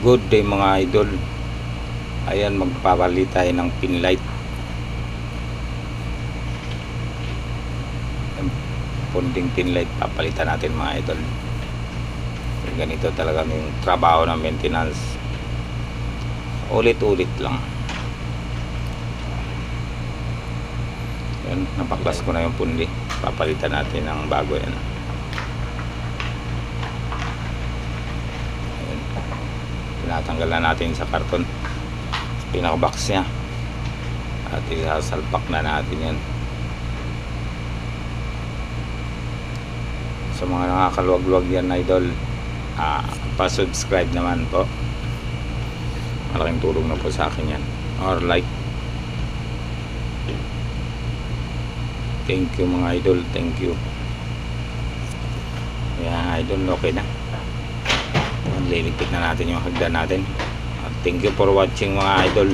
Good day mga idol. Ayan, magpapalit tayo ng pin light. Punding pin light papalitan natin mga idol. Ganito talaga yung trabaho ng maintenance. Ulit-ulit lang. Ayan, napaklas ko na yung pundi. Papalitan natin ng bago yan. Tinatanggal na natin sa karton, pinaka-box nya, at isasalpak na natin yan. Sa mga nakakaluwag-luwag yan idol, pa-subscribe naman po, malaking tulong na po sa akin yan, or like. Thank you mga idol, thank you. Yan idol, okay na. Liligpit na natin yung hagdan natin. Thank you for watching mga idol.